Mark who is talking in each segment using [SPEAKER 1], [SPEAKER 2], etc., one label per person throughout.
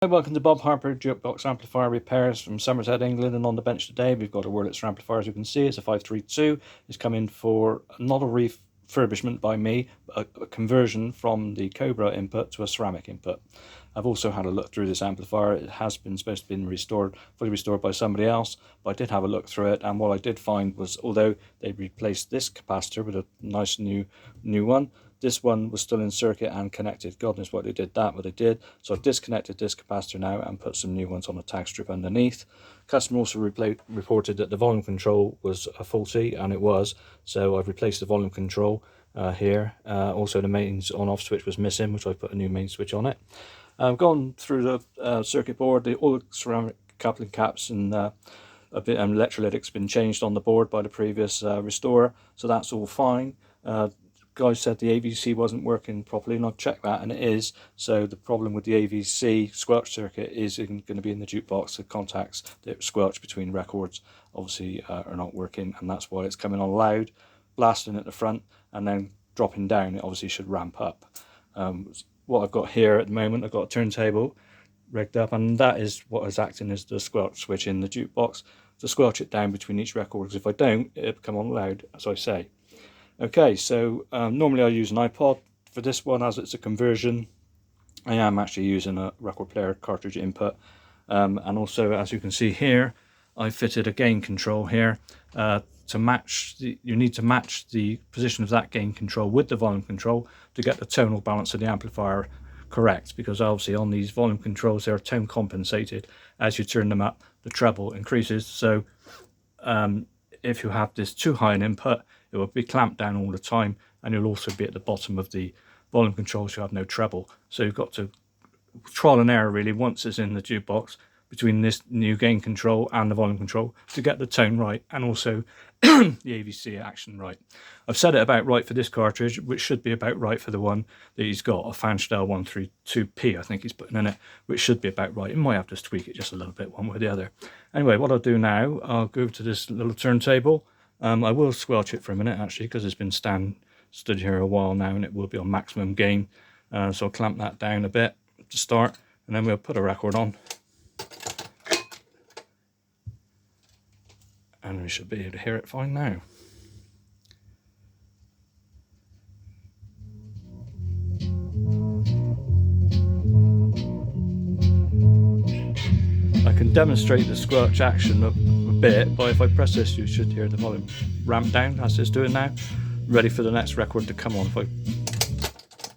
[SPEAKER 1] Hi, welcome to Bob Harper Jukebox Amplifier Repairs from Somerset, England. And on the bench today we've got a Wurlitzer amplifier. As you can see, it's a 532. It's coming for not a refurbishment by me, but a conversion from the Cobra input to a ceramic input. I've also had a look through this amplifier. It has been supposed to be fully restored by somebody else, but I did have a look through it, and what I did find was, although they replaced this capacitor with a nice new one, this one was still in circuit and connected. God knows why they did that, but they did. So I've disconnected this capacitor now and put some new ones on a tag strip underneath. Customer also reported that the volume control was faulty, and it was. So I've replaced the volume control here. Also the mains on-off switch was missing, which I put a new main switch on it. I've gone through the circuit board. All the ceramic coupling caps and a bit electrolytic's been changed on the board by the previous restorer, so that's all fine. Guys said the AVC wasn't working properly, and I've checked that, and it is. So the problem with the AVC squelch circuit is going to be in the jukebox. The contacts that squelch between records obviously are not working, and that's why it's coming on loud, blasting at the front, and then dropping down. It obviously should ramp up. What I've got here at the moment, I've got a turntable rigged up, and that is what is acting as the squelch switch in the jukebox to squelch it down between each record, because if I don't, it'll come on loud, as I say. Okay, so normally I use an iPod. For this one, as it's a conversion, I am actually using a record player cartridge input. And also, as you can see here, I fitted a gain control here to match. You need to match the position of that gain control with the volume control to get the tonal balance of the amplifier correct, because obviously on these volume controls they're tone compensated. As you turn them up, the treble increases. So if you have this too high an input, it will be clamped down all the time, and you'll also be at the bottom of the volume control, so you have no treble. So you've got to trial and error really once it's in the jukebox between this new gain control and the volume control to get the tone right, and also the AVC action right. I've set it about right for this cartridge, which should be about right for the one that he's got, a Fanstelle 132P I think he's putting in it, which should be about right. It might have to tweak it just a little bit one way or the other. Anyway, what I'll do now, I'll go to this little turntable. I will squelch it for a minute actually, because it's been stood here a while now, and it will be on maximum gain. So I'll clamp that down a bit to start, and then we'll put a record on, and we should be able to hear it fine now. I can demonstrate the squelch action a bit, but if I press this, you should hear the volume ramp down as it's doing now. Ready for the next record to come on. If I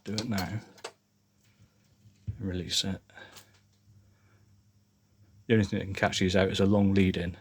[SPEAKER 1] do it now, release it. The only thing that can catch these out is a long lead in.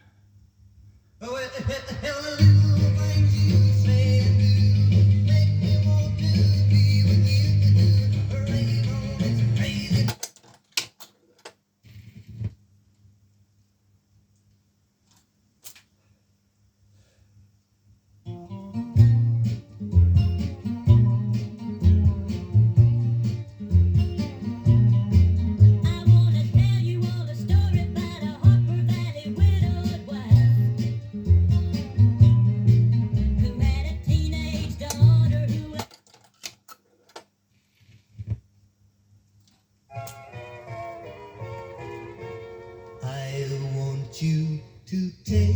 [SPEAKER 2] You to take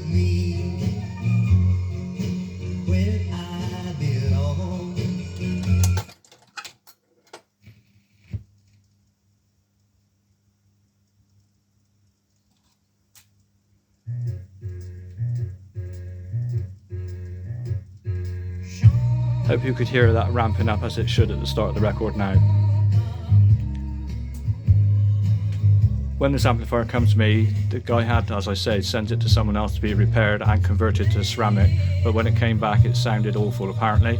[SPEAKER 2] me where I belong.
[SPEAKER 1] Hope you could hear that ramping up as it should at the start of the record now. When this amplifier comes to me, the guy had, as I said, sent it to someone else to be repaired and converted to ceramic, but when it came back it sounded awful apparently.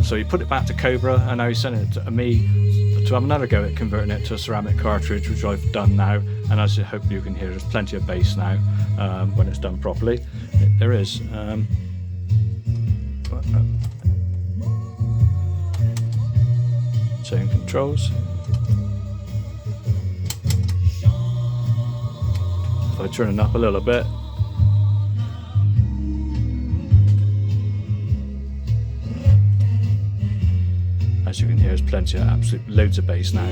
[SPEAKER 1] So he put it back to Cobra, and now he sent it to me to have another go at converting it to a ceramic cartridge, which I've done now, and as I hope you can hear, there's plenty of bass now when it's done properly. There is. Same controls. If I turn it up a little bit, as you can hear, there's plenty of loads of bass now.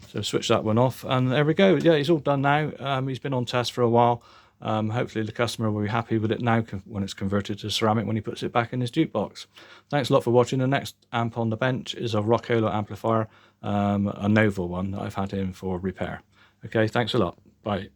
[SPEAKER 1] So switch that one off, and there we go. Yeah, it's all done now. He's been on test for a while. Hopefully the customer will be happy with it now when it's converted to ceramic when he puts it back in his jukebox. Thanks a lot for watching. The next amp on the bench is a Rockola amplifier, a Nova one that I've had in for repair. Okay, thanks a lot. Bye.